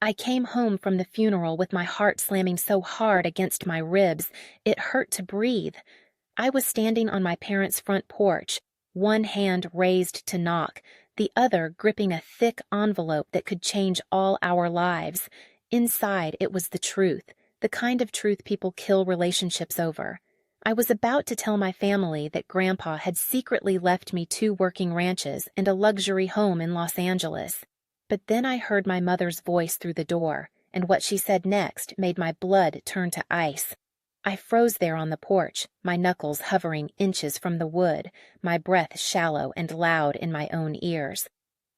I came home from the funeral with my heart slamming so hard against my ribs, it hurt to breathe. I was standing on my parents' front porch, one hand raised to knock, the other gripping a thick envelope that could change all our lives. Inside, it was the truth, the kind of truth people kill relationships over. I was about to tell my family that Grandpa had secretly left me 2 working ranches and a luxury home in Los Angeles. But then I heard my mother's voice through the door, and what she said next made my blood turn to ice. I froze there on the porch, my knuckles hovering inches from the wood, my breath shallow and loud in my own ears.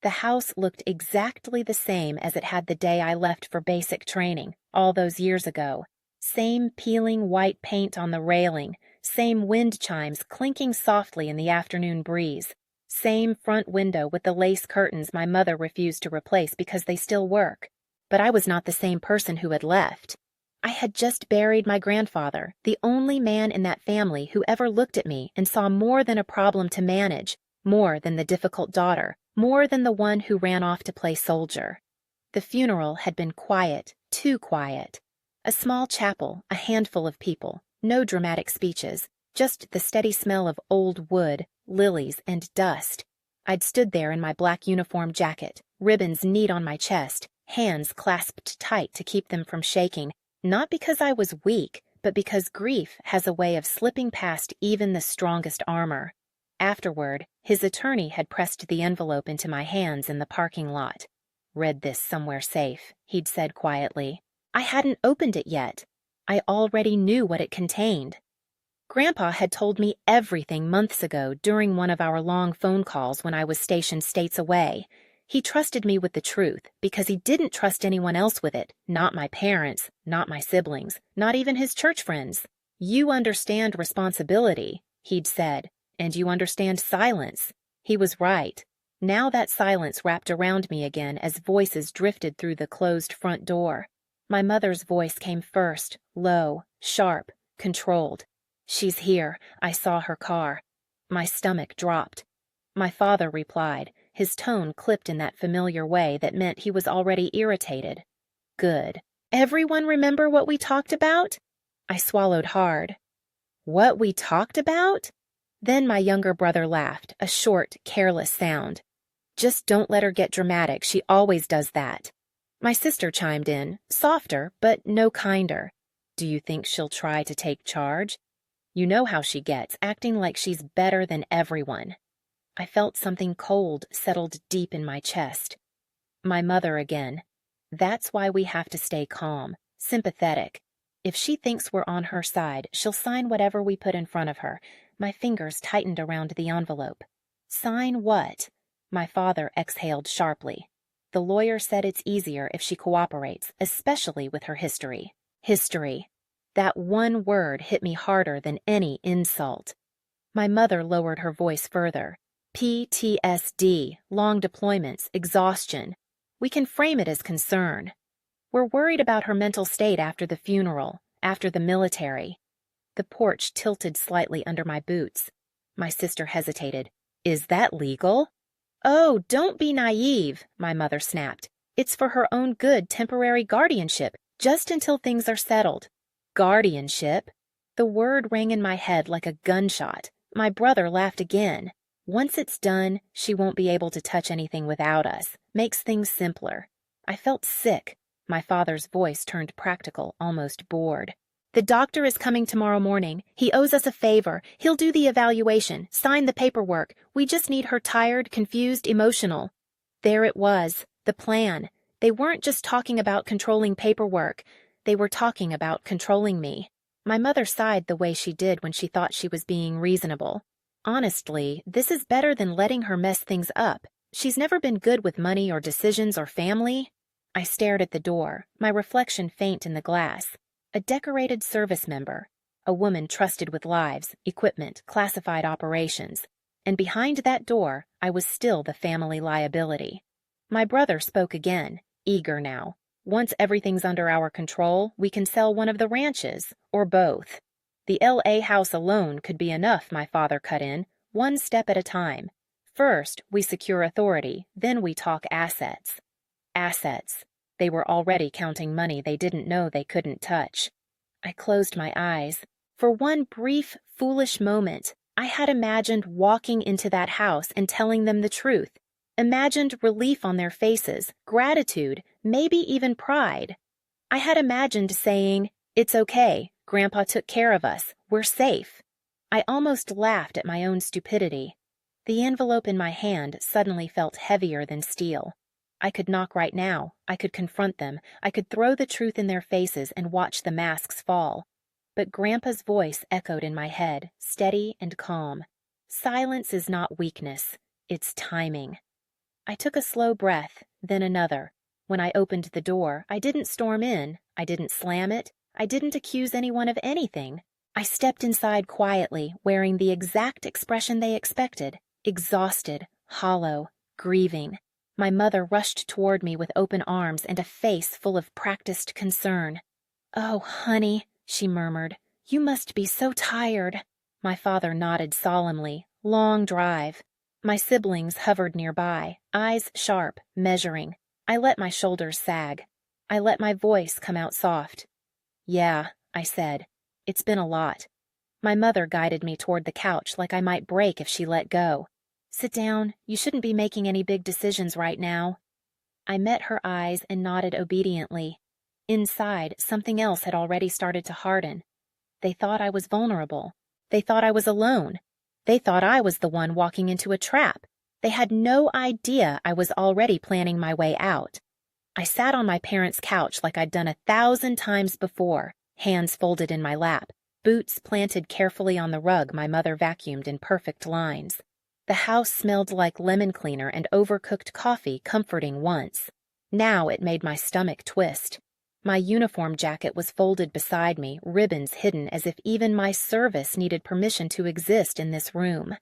The house looked exactly the same as it had the day I left for basic training, all those years ago. Same peeling white paint on the railing, same wind chimes clinking softly in the afternoon breeze. Same front window with the lace curtains my mother refused to replace because they still work. But I was not the same person who had left. I had just buried my grandfather, the only man in that family who ever looked at me and saw more than a problem to manage, more than the difficult daughter, more than the one who ran off to play soldier. The funeral had been quiet, too quiet. A small chapel, a handful of people, no dramatic speeches, just the steady smell of old wood, lilies, and dust. I'd stood there in my black uniform jacket, ribbons neat on my chest, hands clasped tight to keep them from shaking, not because I was weak, but because grief has a way of slipping past even the strongest armor. Afterward, his attorney had pressed the envelope into my hands in the parking lot. "Read this somewhere safe," he'd said quietly. I hadn't opened it yet. I already knew what it contained. Grandpa had told me everything months ago during one of our long phone calls when I was stationed states away. He trusted me with the truth because he didn't trust anyone else with it, not my parents, not my siblings, not even his church friends. "You understand responsibility," he'd said, "and you understand silence." He was right. Now that silence wrapped around me again as voices drifted through the closed front door. My mother's voice came first, low, sharp, controlled. "She's here. I saw her car." My stomach dropped. My father replied, his tone clipped in that familiar way that meant he was already irritated. "Good. Everyone remember what we talked about?" I swallowed hard. "What we talked about?" Then my younger brother laughed, a short, careless sound. "Just don't let her get dramatic. She always does that." My sister chimed in, softer, but no kinder. "Do you think she'll try to take charge? You know how she gets, acting like she's better than everyone." I felt something cold settled deep in my chest. My mother again. "That's why we have to stay calm, sympathetic. If she thinks we're on her side, she'll sign whatever we put in front of her." My fingers tightened around the envelope. "Sign what?" My father exhaled sharply. "The lawyer said it's easier if she cooperates, especially with her history." History. That one word hit me harder than any insult. My mother lowered her voice further. "PTSD, long deployments, exhaustion. We can frame it as concern. We're worried about her mental state after the funeral, after the military." The porch tilted slightly under my boots. My sister hesitated. "Is that legal?" "Oh, don't be naive," my mother snapped. "It's for her own good temporary guardianship, just until things are settled." Guardianship? The word rang in my head like a gunshot. My brother laughed again. "Once it's done, she won't be able to touch anything without us. Makes things simpler." I felt sick. My father's voice turned practical, almost bored. "The doctor is coming tomorrow morning. He owes us a favor. He'll do the evaluation, sign the paperwork. We just need her tired, confused, emotional." There it was, the plan. They weren't just talking about controlling paperwork. They were talking about controlling me. My mother sighed the way she did when she thought she was being reasonable. Honestly, this is better than letting her mess things up. She's never been good with money or decisions or family. I stared at the door, my reflection faint in the glass. A decorated service member. A woman trusted with lives, equipment, classified operations. And behind that door, I was still the family liability. My brother spoke again, eager now. "Once everything's under our control, we can sell one of the ranches, or both." "The L.A. house alone could be enough," my father cut in, "one step at a time. First, we secure authority, then we talk assets." Assets. They were already counting money they didn't know they couldn't touch. I closed my eyes. For one brief, foolish moment, I had imagined walking into that house and telling them the truth. Imagined relief on their faces, gratitude, maybe even pride. I had imagined saying, "It's okay, Grandpa took care of us, we're safe." I almost laughed at my own stupidity. The envelope in my hand suddenly felt heavier than steel. I could knock right now, I could confront them, I could throw the truth in their faces and watch the masks fall. But Grandpa's voice echoed in my head, steady and calm. Silence is not weakness, it's timing. I took a slow breath, then another. When I opened the door, I didn't storm in, I didn't slam it, I didn't accuse anyone of anything. I stepped inside quietly, wearing the exact expression they expected, exhausted, hollow, grieving. My mother rushed toward me with open arms and a face full of practiced concern. "Oh, honey," she murmured, "you must be so tired." My father nodded solemnly. Long drive. My siblings hovered nearby, eyes sharp, measuring. I let my shoulders sag. I let my voice come out soft. "Yeah," I said. "It's been a lot." My mother guided me toward the couch like I might break if she let go. "Sit down. You shouldn't be making any big decisions right now." I met her eyes and nodded obediently. Inside, something else had already started to harden. They thought I was vulnerable. They thought I was alone. They thought I was the one walking into a trap. They had no idea I was already planning my way out. I sat on my parents' couch like I'd done 1,000 times before, hands folded in my lap, boots planted carefully on the rug my mother vacuumed in perfect lines. The house smelled like lemon cleaner and overcooked coffee, comforting once. Now it made my stomach twist. My uniform jacket was folded beside me, ribbons hidden as if even my service needed permission to exist in this room.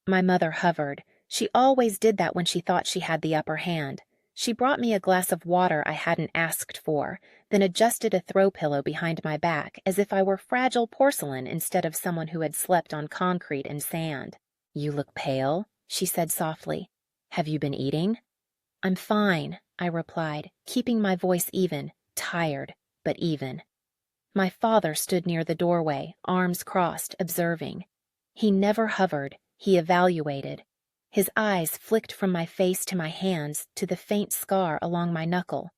My mother hovered. She always did that when she thought she had the upper hand. She brought me a glass of water I hadn't asked for, then adjusted a throw pillow behind my back as if I were fragile porcelain instead of someone who had slept on concrete and sand. "You look pale," she said softly. "Have you been eating?" "I'm fine," I replied, keeping my voice even. Tired, but even. My father stood near the doorway, arms crossed, observing. He never hovered, he evaluated. His eyes flicked from my face to my hands to the faint scar along my knuckle.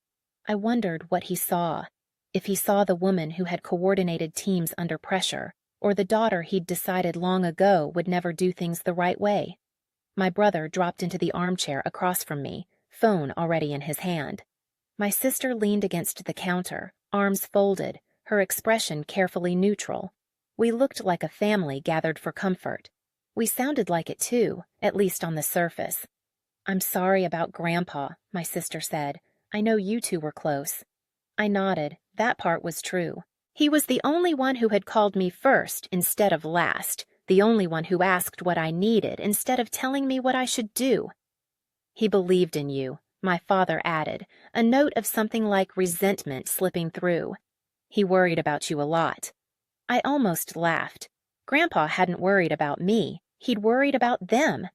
I wondered what he saw. If he saw the woman who had coordinated teams under pressure, or the daughter he'd decided long ago would never do things the right way. My brother dropped into the armchair across from me, phone already in his hand. My sister leaned against the counter, arms folded, her expression carefully neutral. We looked like a family gathered for comfort. We sounded like it too, at least on the surface. "I'm sorry about Grandpa," my sister said. "I know you two were close." I nodded. That part was true. He was the only one who had called me first instead of last, the only one who asked what I needed instead of telling me what I should do. "He believed in you," my father added, a note of something like resentment slipping through. "He worried about you a lot." I almost laughed. Grandpa hadn't worried about me. He'd worried about them.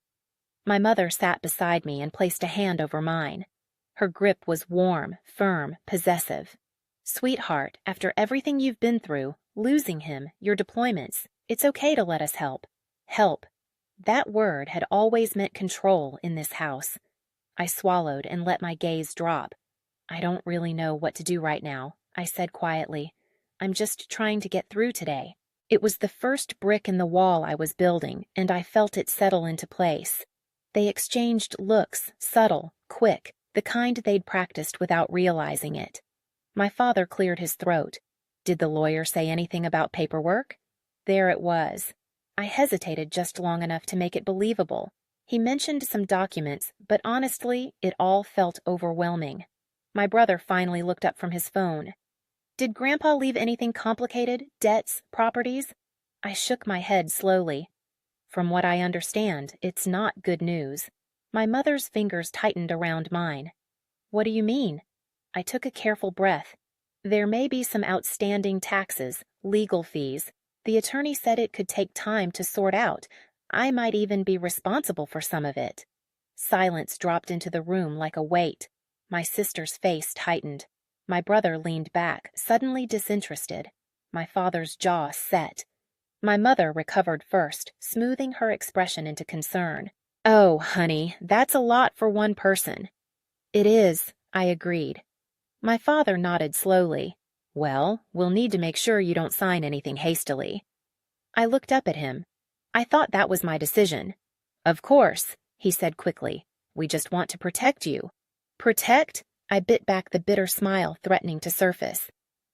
My mother sat beside me and placed a hand over mine. Her grip was warm, firm, possessive. "Sweetheart, after everything you've been through, losing him, your deployments, it's okay to let us help." Help. That word had always meant control in this house. I swallowed and let my gaze drop. "I don't really know what to do right now," I said quietly. "I'm just trying to get through today." It was the first brick in the wall I was building, and I felt it settle into place. They exchanged looks, subtle, quick, the kind they'd practiced without realizing it. My father cleared his throat. "Did the lawyer say anything about paperwork?" There it was. I hesitated just long enough to make it believable. He mentioned some documents, but honestly, it all felt overwhelming. My brother finally looked up from his phone. "Did Grandpa leave anything complicated? Debts? Properties?" I shook my head slowly. "From what I understand, it's not good news." My mother's fingers tightened around mine. "What do you mean?" I took a careful breath. "There may be some outstanding taxes, legal fees. The attorney said it could take time to sort out. I might even be responsible for some of it." Silence dropped into the room like a weight. My sister's face tightened. My brother leaned back, suddenly disinterested. My father's jaw set. My mother recovered first, smoothing her expression into concern. "Oh, honey, that's a lot for one person." "It is," I agreed. My father nodded slowly. "Well, we'll need to make sure you don't sign anything hastily." I looked up at him. I thought that was my decision. "Of course," he said quickly. "We just want to protect you." "Protect?" I bit back the bitter smile threatening to surface.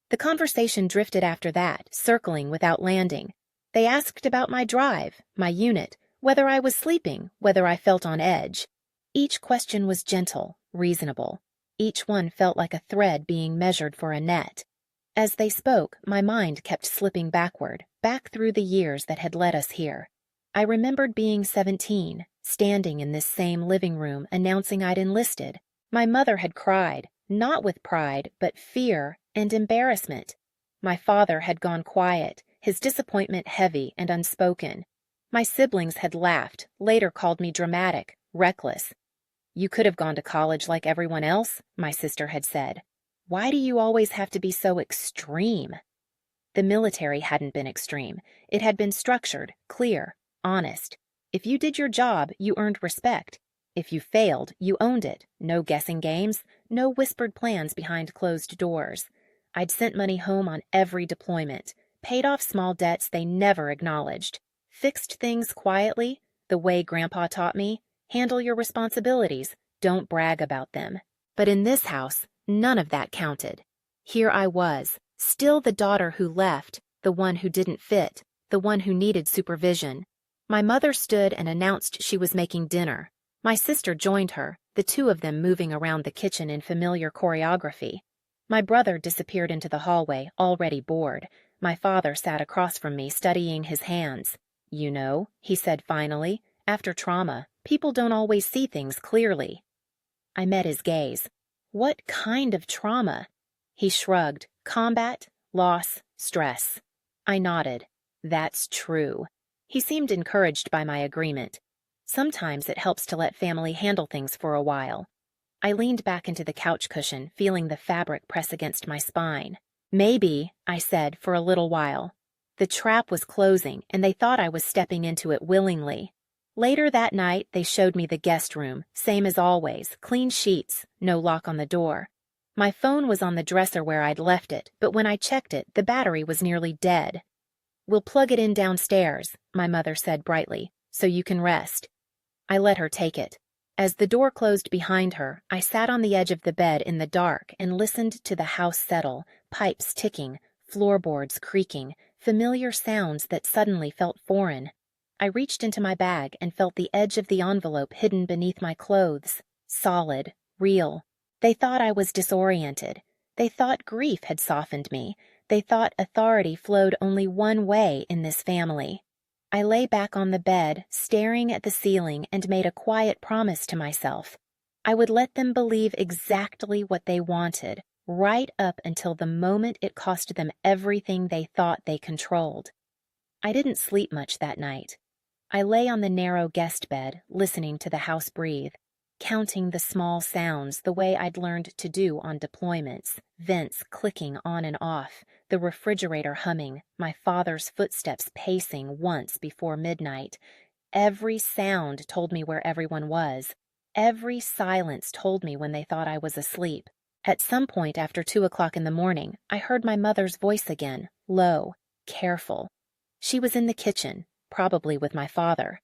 The conversation drifted after that, circling without landing. They asked about my drive, my unit, whether I was sleeping, whether I felt on edge. Each question was gentle, reasonable. Each one felt like a thread being measured for a net. As they spoke, my mind kept slipping backward, back through the years that had led us here. I remembered being 17, standing in this same living room announcing I'd enlisted. My mother had cried, not with pride, but fear and embarrassment. My father had gone quiet, his disappointment heavy and unspoken. My siblings had laughed, later called me dramatic, reckless. "You could have gone to college like everyone else," my sister had said. "Why do you always have to be so extreme?" The military hadn't been extreme. It had been structured, clear, honest. If you did your job, you earned respect. If you failed, you owned it. No guessing games, no whispered plans behind closed doors. I'd sent money home on every deployment, paid off small debts they never acknowledged, fixed things quietly, the way Grandpa taught me. Handle your responsibilities, don't brag about them. But in this house, none of that counted. Here I was, still the daughter who left, the one who didn't fit, the one who needed supervision. My mother stood and announced she was making dinner. My sister joined her, the two of them moving around the kitchen in familiar choreography. My brother disappeared into the hallway, already bored. My father sat across from me, studying his hands. "You know," he said finally, "after trauma, people don't always see things clearly." I met his gaze. "What kind of trauma?" He shrugged. "Combat, loss, stress." I nodded. "That's true." He seemed encouraged by my agreement. Sometimes it helps to let family handle things for a while. I leaned back into the couch cushion, feeling the fabric press against my spine. "Maybe," I said, for a little while. The trap was closing, and they thought I was stepping into it willingly. Later that night, they showed me the guest room, same as always, clean sheets, no lock on the door. My phone was on the dresser where I'd left it, but when I checked it, the battery was nearly dead. "We'll plug it in downstairs," my mother said brightly, "so you can rest." I let her take it. As the door closed behind her, I sat on the edge of the bed in the dark and listened to the house settle, pipes ticking, floorboards creaking, familiar sounds that suddenly felt foreign. I reached into my bag and felt the edge of the envelope hidden beneath my clothes. Solid, real. They thought I was disoriented. They thought grief had softened me. They thought authority flowed only one way in this family. I lay back on the bed, staring at the ceiling, and made a quiet promise to myself. I would let them believe exactly what they wanted, right up until the moment it cost them everything they thought they controlled. I didn't sleep much that night. I lay on the narrow guest bed, listening to the house breathe, counting the small sounds the way I'd learned to do on deployments, vents clicking on and off, the refrigerator humming, my father's footsteps pacing once before midnight. Every sound told me where everyone was. Every silence told me when they thought I was asleep. At some point after 2 o'clock in the morning, I heard my mother's voice again, low, careful. She was in the kitchen, probably with my father.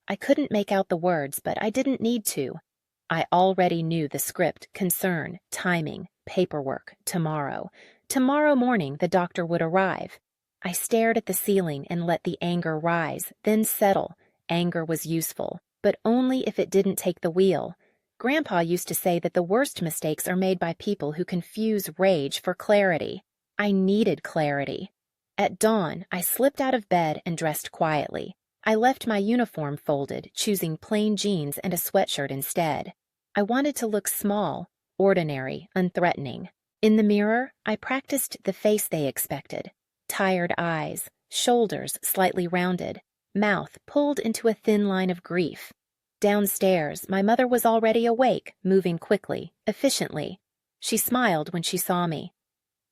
I couldn't make out the words, but I didn't need to. I already knew the script, concern, timing, paperwork, tomorrow. Tomorrow morning the doctor would arrive. I stared at the ceiling and let the anger rise, then settle. Anger was useful, but only if it didn't take the wheel. Grandpa used to say that the worst mistakes are made by people who confuse rage for clarity. I needed clarity. At dawn, I slipped out of bed and dressed quietly. I left my uniform folded, choosing plain jeans and a sweatshirt instead. I wanted to look small, ordinary, unthreatening. In the mirror, I practiced the face they expected. Tired eyes, shoulders slightly rounded, mouth pulled into a thin line of grief. Downstairs, my mother was already awake, moving quickly, efficiently. She smiled when she saw me.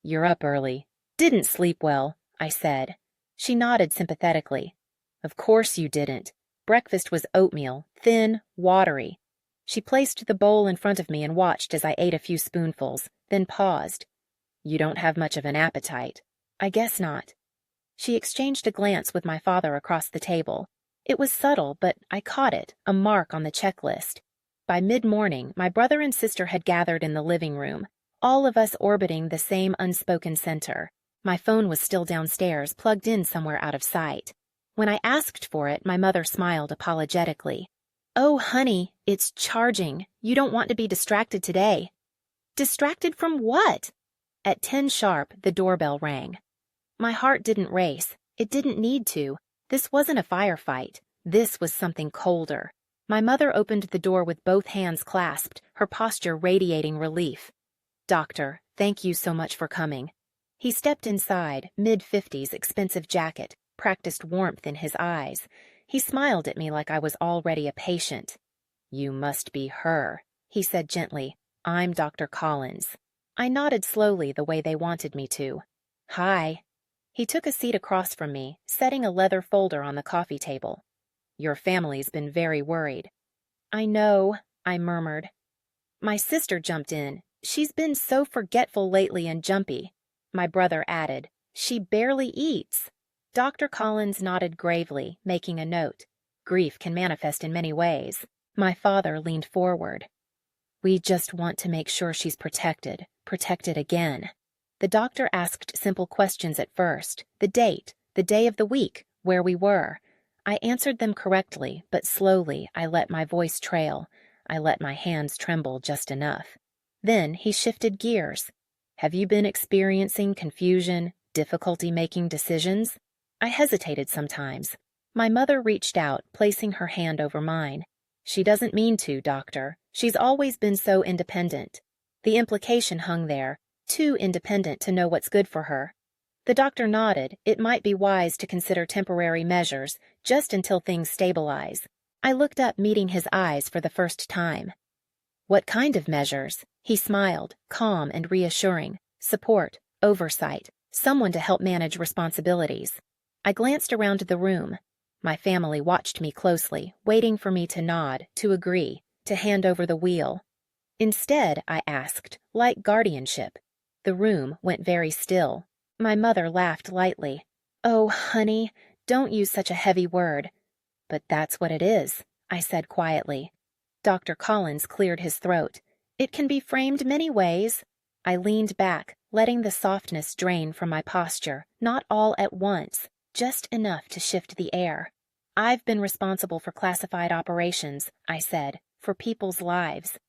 "You're up early." "Didn't sleep well," I said. She nodded sympathetically. "Of course you didn't. Breakfast was oatmeal, thin, watery." She placed the bowl in front of me and watched as I ate a few spoonfuls, then paused. "You don't have much of an appetite." "I guess not." She exchanged a glance with my father across the table. It was subtle, but I caught it, a mark on the checklist. By mid-morning, my brother and sister had gathered in the living room, all of us orbiting the same unspoken center. My phone was still downstairs, plugged in somewhere out of sight. When I asked for it, my mother smiled apologetically. "Oh, honey, it's charging. You don't want to be distracted today." "Distracted from what?" At 10 sharp, the doorbell rang. My heart didn't race. It didn't need to. This wasn't a firefight. This was something colder. My mother opened the door with both hands clasped, her posture radiating relief. "Doctor, thank you so much for coming." He stepped inside, mid-50s, expensive jacket, practiced warmth in his eyes. He smiled at me like I was already a patient. "You must be her," he said gently. "I'm Dr. Collins." I nodded slowly the way they wanted me to. "Hi." He took a seat across from me, setting a leather folder on the coffee table. "Your family's been very worried." "I know," I murmured. My sister jumped in. "She's been so forgetful lately and jumpy." My brother added, "She barely eats." Dr. Collins nodded gravely, making a note. Grief can manifest in many ways. My father leaned forward. "We just want to make sure she's protected again." The doctor asked simple questions at first. The date, the day of the week, where we were. I answered them correctly, but slowly I let my voice trail. I let my hands tremble just enough. Then he shifted gears. "Have you been experiencing confusion, difficulty making decisions?" I hesitated sometimes. My mother reached out, placing her hand over mine. "She doesn't mean to, doctor. She's always been so independent." The implication hung there, too independent to know what's good for her. The doctor nodded. It might be wise to consider temporary measures, just until things stabilize. I looked up, meeting his eyes for the first time. "What kind of measures?" He smiled, calm and reassuring. "Support, oversight, someone to help manage responsibilities." I glanced around the room. My family watched me closely, waiting for me to nod, to agree, to hand over the wheel. Instead, I asked, like guardianship. The room went very still. My mother laughed lightly. "Oh, honey, don't use such a heavy word." "But that's what it is," I said quietly. Dr. Collins cleared his throat. "It can be framed many ways." I leaned back, letting the softness drain from my posture, not all at once, just enough to shift the air. "I've been responsible for classified operations," I said, "for people's lives."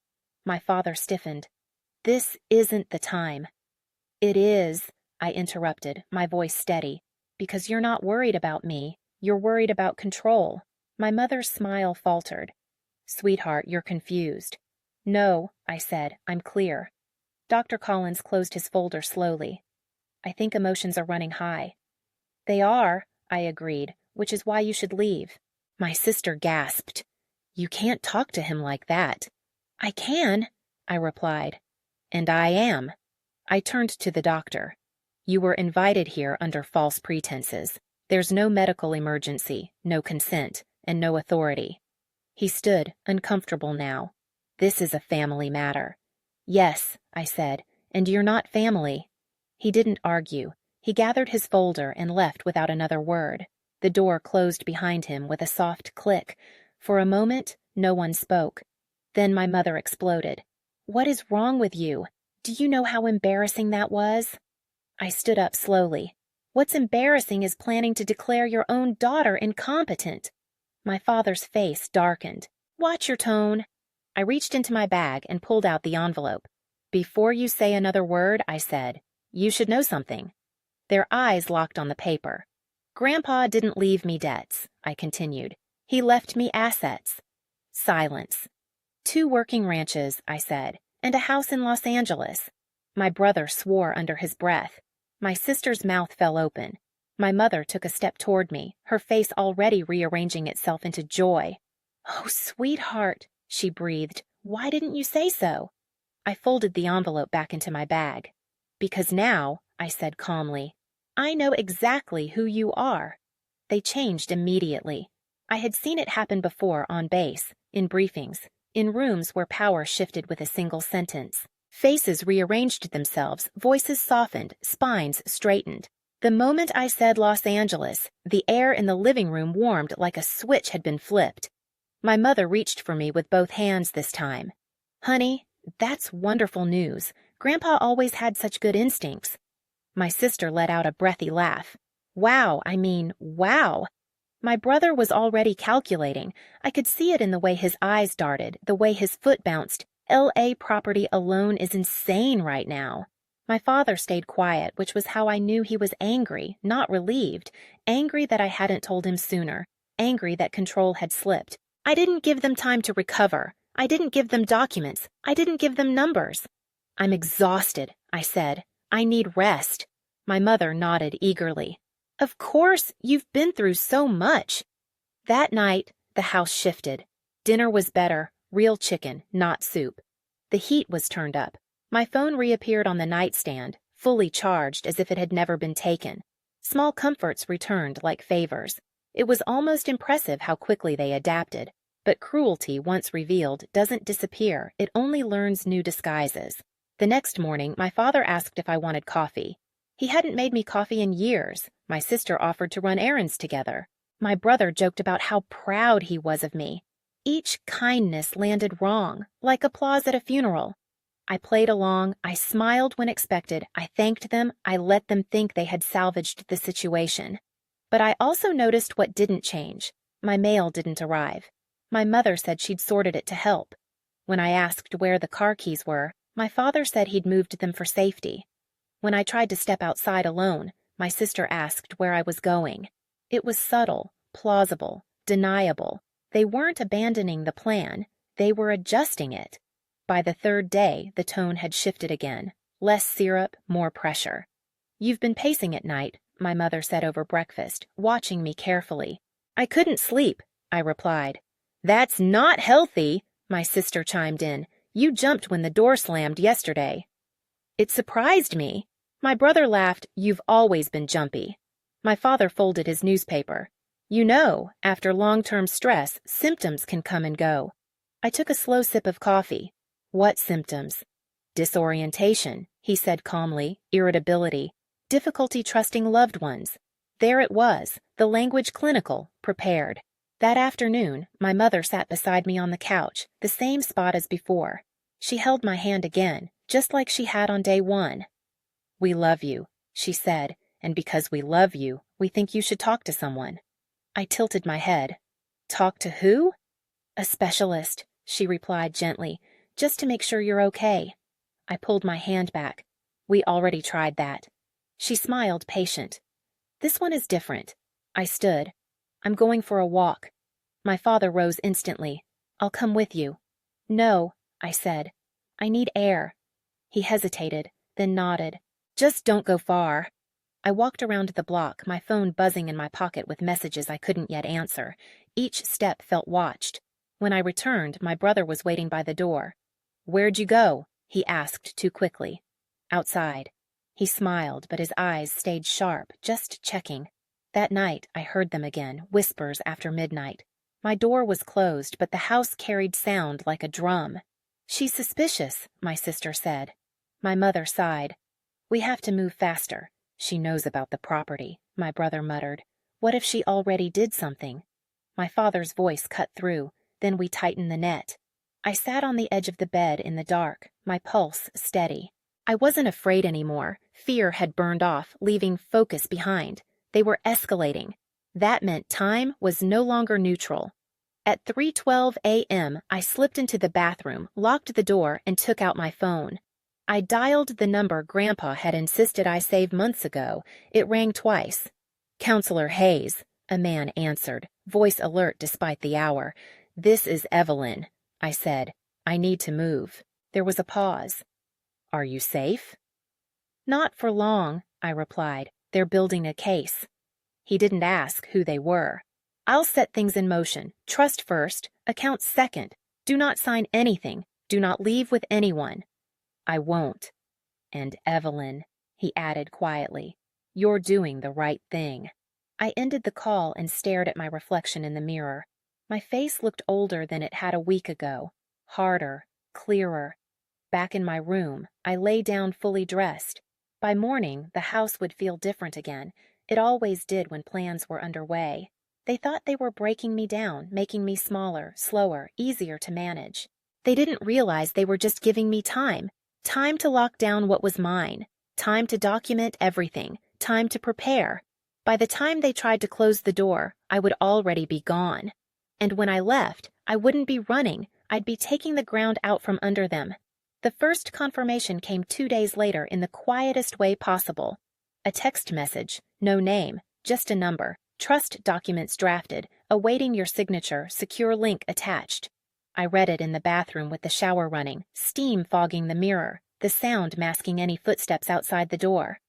My father stiffened. "This isn't the time." "It is," I interrupted, my voice steady, "because you're not worried about me. You're worried about control." My mother's smile faltered. "Sweetheart, you're confused." "No," I said, "I'm clear." Dr. Collins closed his folder slowly. "I think emotions are running high." "They are," I agreed, "which is why you should leave." My sister gasped. "You can't talk to him like that." "I can," I replied. "And I am." I turned to the doctor. "You were invited here under false pretenses. There's no medical emergency, no consent, and no authority." He stood, uncomfortable now. "This is a family matter." "Yes," I said, "and you're not family." He didn't argue. He gathered his folder and left without another word. The door closed behind him with a soft click. For a moment, no one spoke. Then my mother exploded. "What is wrong with you? Do you know how embarrassing that was?" I stood up slowly. "What's embarrassing is planning to declare your own daughter incompetent." My father's face darkened. "Watch your tone." I reached into my bag and pulled out the envelope. "Before you say another word," I said, "you should know something." Their eyes locked on the paper. "Grandpa didn't leave me debts," I continued. "He left me assets." Silence. "2 working ranches," I said, "and a house in Los Angeles." My brother swore under his breath. My sister's mouth fell open. My mother took a step toward me, her face already rearranging itself into joy. "Oh, sweetheart," she breathed. "Why didn't you say so?" I folded the envelope back into my bag. Because now, I said calmly, I know exactly who you are. They changed immediately. I had seen it happen before on base, in briefings, in rooms where power shifted with a single sentence. Faces rearranged themselves, voices softened, spines straightened. The moment I said Los Angeles, the air in the living room warmed like a switch had been flipped. My mother reached for me with both hands this time. Honey, that's wonderful news. Grandpa always had such good instincts. My sister let out a breathy laugh. Wow. My brother was already calculating. I could see it in the way his eyes darted, the way his foot bounced. LA property alone is insane right now. My father stayed quiet, which was how I knew he was angry, not relieved. Angry that I hadn't told him sooner. Angry that control had slipped. I didn't give them time to recover. I didn't give them documents. I didn't give them numbers. I'm exhausted, I said. I need rest. My mother nodded eagerly. Of course, you've been through so much. That night, the house shifted. Dinner was better, real chicken, not soup. The heat was turned up. My phone reappeared on the nightstand, fully charged as if it had never been taken. Small comforts returned like favors. It was almost impressive how quickly they adapted. But cruelty, once revealed, doesn't disappear. It only learns new disguises. The next morning, my father asked if I wanted coffee. He hadn't made me coffee in years. My sister offered to run errands together. My brother joked about how proud he was of me. Each kindness landed wrong, like applause at a funeral. I played along, I smiled when expected, I thanked them, I let them think they had salvaged the situation. But I also noticed what didn't change. My mail didn't arrive. My mother said she'd sorted it to help. When I asked where the car keys were, my father said he'd moved them for safety. When I tried to step outside alone, my sister asked where I was going. It was subtle, plausible, deniable. They weren't abandoning the plan, they were adjusting it. By the third day, the tone had shifted again. Less syrup, more pressure. You've been pacing at night, my mother said over breakfast, watching me carefully. I couldn't sleep, I replied. That's not healthy, my sister chimed in. You jumped when the door slammed yesterday. It surprised me. My brother laughed. You've always been jumpy. My father folded his newspaper. You know, after long-term stress, symptoms can come and go. I took a slow sip of coffee. What symptoms? Disorientation, he said calmly, irritability, difficulty trusting loved ones. There it was, the language clinical, prepared. That afternoon, my mother sat beside me on the couch, the same spot as before. She held my hand again, just like she had on day one. We love you, she said, and because we love you, we think you should talk to someone. I tilted my head. Talk to who? A specialist, she replied gently, just to make sure you're okay. I pulled my hand back. We already tried that. She smiled, patient. This one is different. I stood. I'm going for a walk. My father rose instantly. I'll come with you. No, I said. I need air. He hesitated, then nodded. Just don't go far. I walked around the block, my phone buzzing in my pocket with messages I couldn't yet answer. Each step felt watched. When I returned, my brother was waiting by the door. Where'd you go? He asked too quickly. Outside. He smiled, but his eyes stayed sharp, just checking. That night, I heard them again, whispers after midnight. My door was closed, but the house carried sound like a drum. She's suspicious, my sister said. My mother sighed. We have to move faster. She knows about the property, my brother muttered. What if she already did something? My father's voice cut through. Then we tightened the net. I sat on the edge of the bed in the dark, my pulse steady. I wasn't afraid anymore. Fear had burned off, leaving focus behind. They were escalating. That meant time was no longer neutral. At 3:12 a.m., I slipped into the bathroom, locked the door, and took out my phone. I dialed the number Grandpa had insisted I save months ago. It rang twice. Counselor Hayes, a man answered, voice alert despite the hour. This is Evelyn, I said. I need to move. There was a pause. Are you safe? Not for long, I replied. They're building a case. He didn't ask who they were. I'll set things in motion. Trust first, accounts second. Do not sign anything. Do not leave with anyone. I won't. And Evelyn, he added quietly, you're doing the right thing. I ended the call and stared at my reflection in the mirror. My face looked older than it had a week ago, harder, clearer. Back in my room, I lay down fully dressed. By morning, the house would feel different again. It always did when plans were underway. They thought they were breaking me down, making me smaller, slower, easier to manage. They didn't realize they were just giving me time. Time to lock down what was mine. Time to document everything. Time to prepare. By the time they tried to close the door, I would already be gone. And when I left, I wouldn't be running. I'd be taking the ground out from under them. The first confirmation came 2 days later in the quietest way possible. A text message, no name, just a number, trust documents drafted, awaiting your signature, secure link attached. I read it in the bathroom with the shower running, steam fogging the mirror, the sound masking any footsteps outside the door.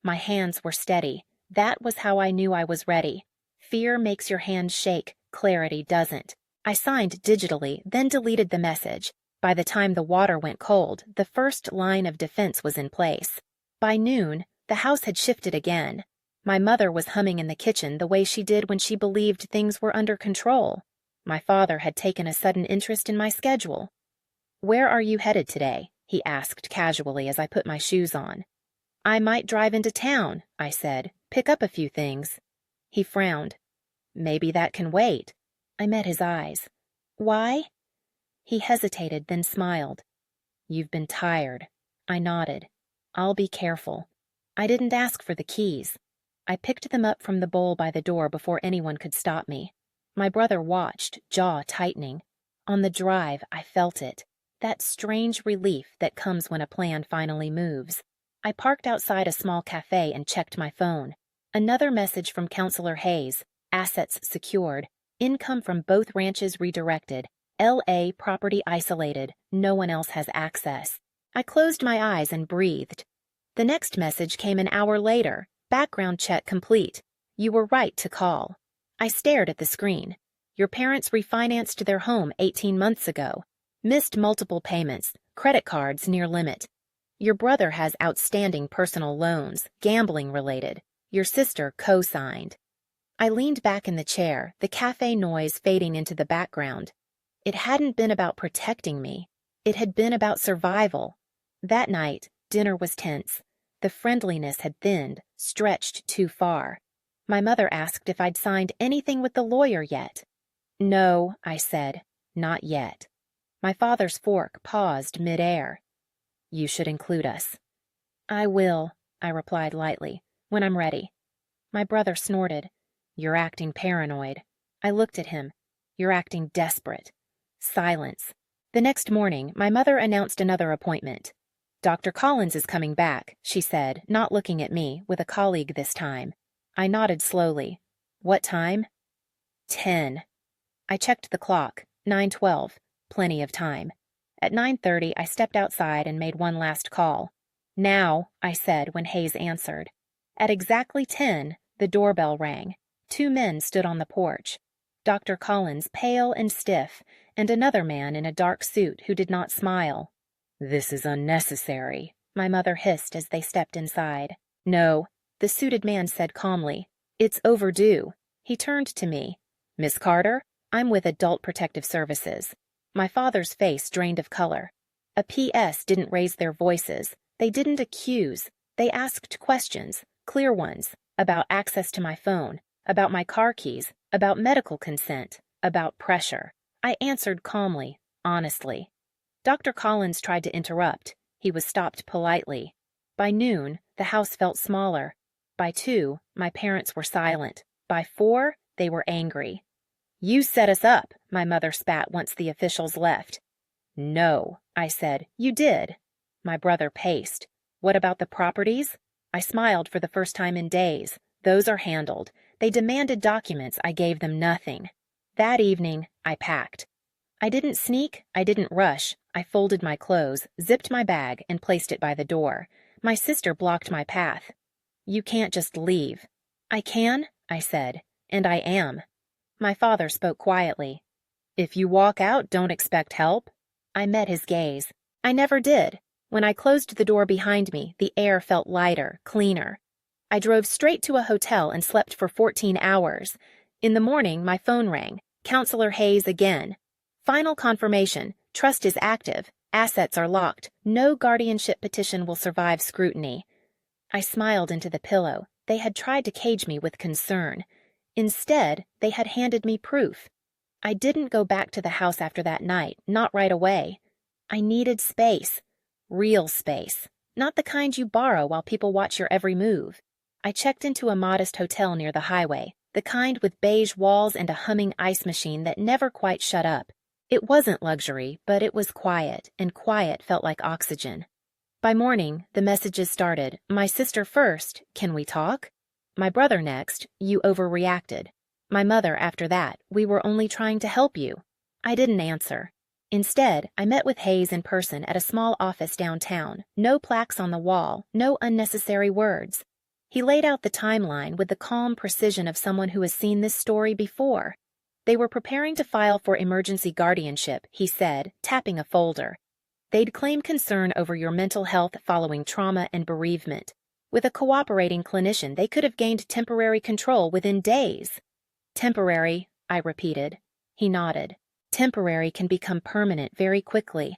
My hands were steady. That was how I knew I was ready. Fear makes your hands shake, clarity doesn't. I signed digitally, then deleted the message. By the time the water went cold, the first line of defense was in place. By noon, the house had shifted again. My mother was humming in the kitchen the way she did when she believed things were under control. My father had taken a sudden interest in my schedule. "Where are you headed today?" he asked casually as I put my shoes on. "I might drive into town," I said, "pick up a few things." He frowned. "Maybe that can wait." I met his eyes. "Why?" He hesitated, then smiled. "You've been tired." I nodded. "I'll be careful." I didn't ask for the keys. I picked them up from the bowl by the door before anyone could stop me. My brother watched, jaw tightening. On the drive, I felt it. That strange relief that comes when a plan finally moves. I parked outside a small cafe and checked my phone. Another message from Counselor Hayes. Assets secured. Income from both ranches redirected. LA property isolated. No one else has access. I closed my eyes and breathed. The next message came an hour later. Background check complete. You were right to call. I stared at the screen. Your parents refinanced their home 18 months ago. Missed multiple payments. Credit cards near limit. Your brother has outstanding personal loans, gambling related. Your sister co-signed. I leaned back in the chair, the cafe noise fading into the background. It hadn't been about protecting me. It had been about survival. That night, dinner was tense. The friendliness had thinned, stretched too far. My mother asked if I'd signed anything with the lawyer yet. "No," I said, "not yet." My father's fork paused mid-air. "You should include us." "I will," I replied lightly, "when I'm ready." My brother snorted. "You're acting paranoid." I looked at him. "You're acting desperate." Silence. The next morning, my mother announced another appointment. "Dr. Collins is coming back," she said, not looking at me, with a colleague this time. I nodded slowly. "What time?" 10. I checked the clock. 9:12. Plenty of time. At 9:30, I stepped outside and made one last call. "Now," I said when Hayes answered. At exactly 10, the doorbell rang. 2 men stood on the porch. Dr. Collins, pale and stiff, and another man in a dark suit who did not smile. "This is unnecessary," my mother hissed as they stepped inside. "No," the suited man said calmly. "It's overdue." He turned to me. "Miss Carter, I'm with Adult Protective Services." My father's face drained of color. A PS didn't raise their voices. They didn't accuse. They asked questions, clear ones, about access to my phone, about my car keys, about medical consent, about pressure. I answered calmly, honestly. Dr. Collins tried to interrupt. He was stopped politely. By noon, the house felt smaller. By 2, my parents were silent. By 4, they were angry. "You set us up," my mother spat once the officials left. "No," I said. "You did." My brother paced. "What about the properties?" I smiled for the first time in days. "Those are handled. They demanded documents. I gave them nothing." That evening, I packed. I didn't sneak. I didn't rush. I folded my clothes, zipped my bag, and placed it by the door. My sister blocked my path. "You can't just leave." "I can," I said, "and I am." My father spoke quietly. "If you walk out, don't expect help." I met his gaze. "I never did." When I closed the door behind me, the air felt lighter, cleaner. I drove straight to a hotel and slept for 14 hours. In the morning, my phone rang. Counselor Hayes again. Final confirmation. Trust is active. Assets are locked. No guardianship petition will survive scrutiny. I smiled into the pillow. They had tried to cage me with concern. Instead, they had handed me proof. I didn't go back to the house after that night, not right away. I needed space. Real space. Not the kind you borrow while people watch your every move. I checked into a modest hotel near the highway, the kind with beige walls and a humming ice machine that never quite shut up. It wasn't luxury, but it was quiet, and quiet felt like oxygen. By morning, the messages started. My sister first, can we talk? My brother next, you overreacted. My mother after that, we were only trying to help you. I didn't answer. Instead, I met with Hayes in person at a small office downtown. No plaques on the wall, no unnecessary words. He laid out the timeline with the calm precision of someone who has seen this story before. They were preparing to file for emergency guardianship, he said, tapping a folder. They'd claim concern over your mental health following trauma and bereavement. With a cooperating clinician, they could have gained temporary control within days. Temporary, I repeated. He nodded. Temporary can become permanent very quickly.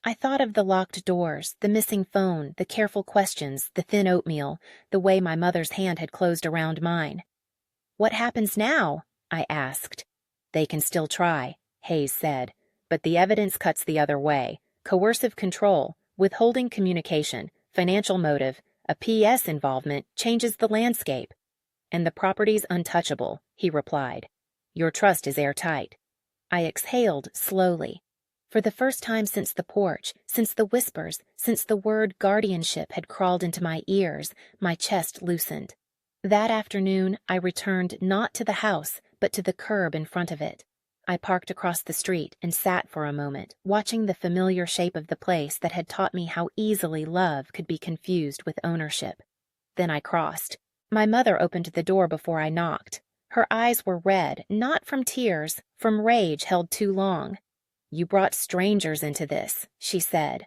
I thought of the locked doors, the missing phone, the careful questions, the thin oatmeal, the way my mother's hand had closed around mine. What happens now? I asked. They can still try, Hayes said, but the evidence cuts the other way. Coercive control, withholding communication, financial motive, a PS involvement changes the landscape. And the property's untouchable, he replied. Your trust is airtight. I exhaled slowly. For the first time since the porch, since the whispers, since the word guardianship had crawled into my ears, my chest loosened. That afternoon, I returned not to the house, but to the curb in front of it. I parked across the street and sat for a moment, watching the familiar shape of the place that had taught me how easily love could be confused with ownership. Then I crossed. My mother opened the door before I knocked. Her eyes were red, not from tears, from rage held too long. You brought strangers into this, she said.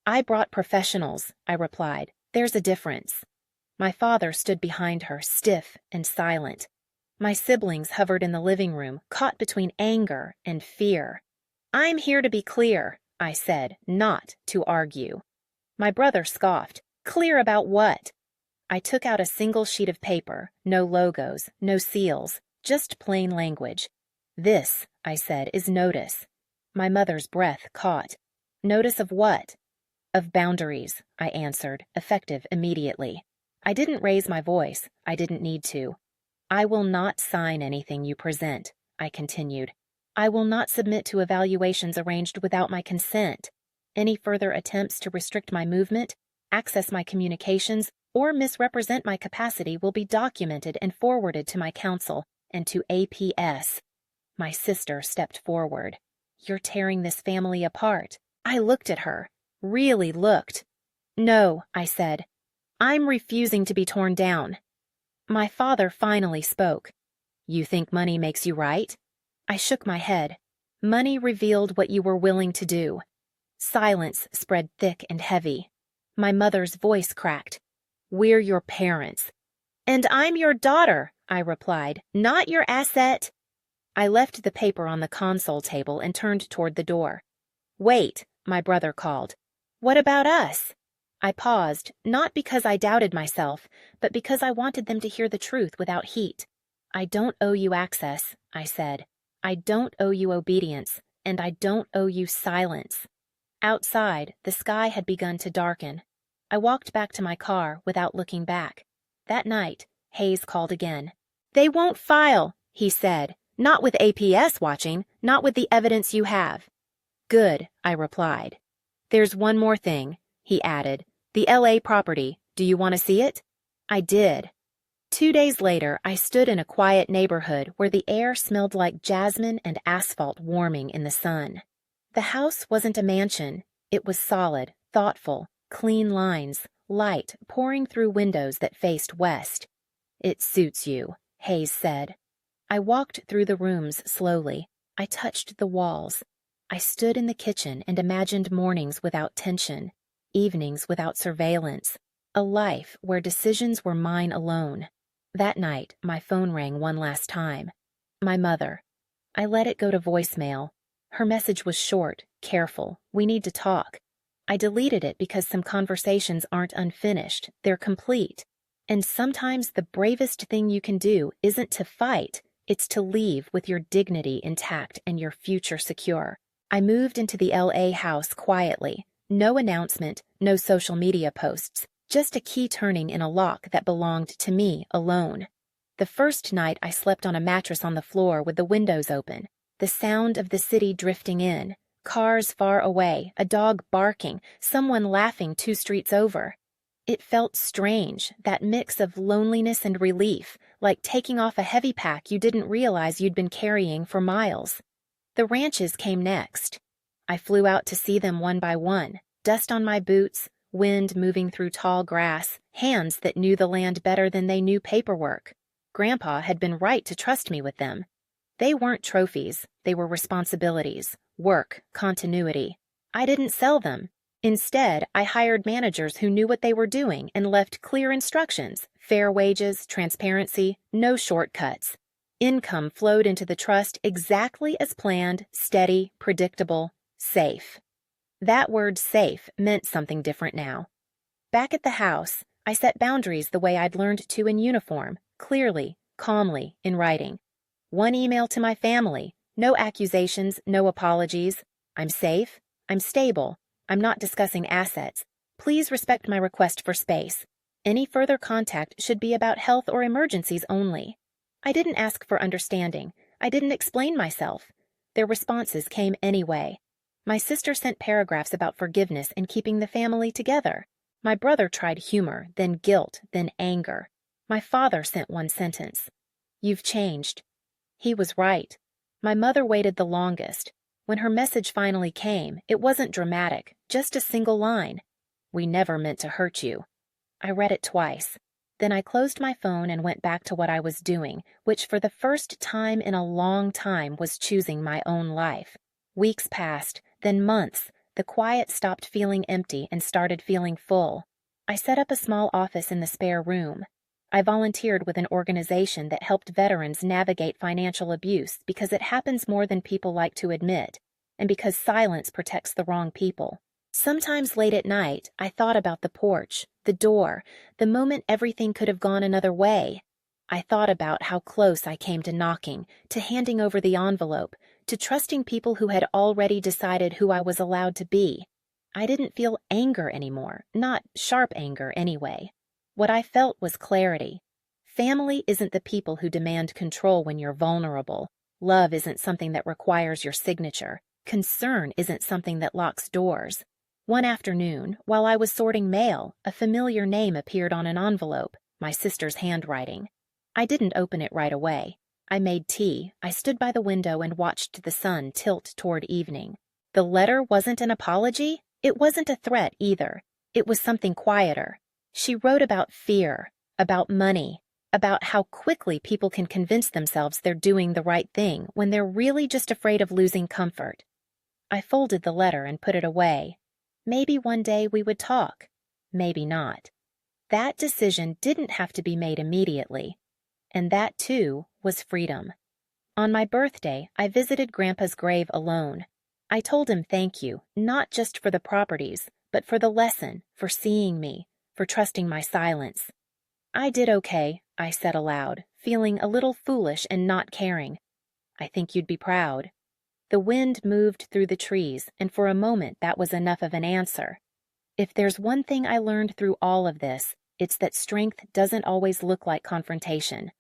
I brought professionals, I replied. There's a difference. My father stood behind her, stiff and silent. My siblings hovered in the living room, caught between anger and fear. I'm here to be clear, I said, not to argue. My brother scoffed. Clear about what? I took out a single sheet of paper, no logos, no seals, just plain language. This, I said, is notice. My mother's breath caught. Notice of what? Of boundaries, I answered, effective immediately. I didn't raise my voice. I didn't need to. I will not sign anything you present, I continued. I will not submit to evaluations arranged without my consent. Any further attempts to restrict my movement, access my communications, or misrepresent my capacity will be documented and forwarded to my counsel and to APS. My sister stepped forward. You're tearing this family apart. I looked at her. Really looked. No, I said. I'm refusing to be torn down. My father finally spoke. You think money makes you right? I shook my head. Money revealed what you were willing to do. Silence spread thick and heavy. My mother's voice cracked. We're your parents. And I'm your daughter, I replied, not your asset. I left the paper on the console table and turned toward the door. Wait, my brother called. What about us? I paused, not because I doubted myself, but because I wanted them to hear the truth without heat. I don't owe you access, I said. I don't owe you obedience, and I don't owe you silence. Outside, the sky had begun to darken. I walked back to my car without looking back. That night, Hayes called again. They won't file, he said. Not with APS watching, not with the evidence you have. Good, I replied. There's one more thing, he added. The LA property, do you want to see it? I did. 2 days later, I stood in a quiet neighborhood where the air smelled like jasmine and asphalt warming in the sun. The house wasn't a mansion. It was solid, thoughtful, clean lines, light pouring through windows that faced west. It suits you, Hayes said. I walked through the rooms slowly. I touched the walls. I stood in the kitchen and imagined mornings without tension. evenings without surveillance, a life where decisions were mine alone. That night, my phone rang one last time. My mother. I let it go to voicemail. Her message was short, careful, "We need to talk." I deleted it because some conversations aren't unfinished, they're complete. And sometimes the bravest thing you can do isn't to fight, it's to leave with your dignity intact and your future secure. I moved into the LA house quietly. No announcement, no social media posts, just a key turning in a lock that belonged to me alone. The first night I slept on a mattress on the floor with the windows open, the sound of the city drifting in, cars far away, a dog barking, someone laughing 2 streets over. It felt strange, that mix of loneliness and relief, like taking off a heavy pack you didn't realize you'd been carrying for miles. The ranches came next. I flew out to see them one by one, dust on my boots, wind moving through tall grass, hands that knew the land better than they knew paperwork. Grandpa had been right to trust me with them. They weren't trophies, they were responsibilities, work, continuity. I didn't sell them. Instead, I hired managers who knew what they were doing and left clear instructions: fair wages, transparency, no shortcuts. Income flowed into the trust exactly as planned, steady, predictable, safe. That word safe meant something different now. Back at the house, I set boundaries the way I'd learned to in uniform, clearly, calmly, in writing. One email to my family, no accusations, no apologies. I'm safe, I'm stable, I'm not discussing assets. Please respect my request for space. Any further contact should be about health or emergencies only. I didn't ask for understanding. I didn't explain myself. Their responses came anyway. My sister sent paragraphs about forgiveness and keeping the family together. My brother tried humor, then guilt, then anger. My father sent one sentence: "You've changed." He was right. My mother waited the longest. When her message finally came, it wasn't dramatic, just a single line: "We never meant to hurt you." I read it twice. Then I closed my phone and went back to what I was doing, which for the first time in a long time was choosing my own life. Weeks passed, then months. The quiet stopped feeling empty and started feeling full. I set up a small office in the spare room. I volunteered with an organization that helped veterans navigate financial abuse because it happens more than people like to admit, and because silence protects the wrong people. Sometimes late at night, I thought about the porch, the door, the moment everything could have gone another way. I thought about how close I came to knocking, to handing over the envelope, to trusting people who had already decided who I was allowed to be. I didn't feel anger anymore, not sharp anger anyway. What I felt was clarity. Family isn't the people who demand control when you're vulnerable. Love isn't something that requires your signature. Concern isn't something that locks doors. One afternoon, while I was sorting mail, a familiar name appeared on an envelope, my sister's handwriting. I didn't open it right away. I made tea. I stood by the window and watched the sun tilt toward evening. The letter wasn't an apology. It wasn't a threat either. It was something quieter. She wrote about fear, about money, about how quickly people can convince themselves they're doing the right thing when they're really just afraid of losing comfort. I folded the letter and put it away. Maybe one day we would talk. Maybe not. That decision didn't have to be made immediately. And that, too, was freedom. On my birthday, I visited Grandpa's grave alone. I told him thank you, not just for the properties, but for the lesson, for seeing me, for trusting my silence. "I did okay," I said aloud, feeling a little foolish and not caring. "I think you'd be proud." The wind moved through the trees, and for a moment that was enough of an answer. If there's one thing I learned through all of this, it's that strength doesn't always look like confrontation.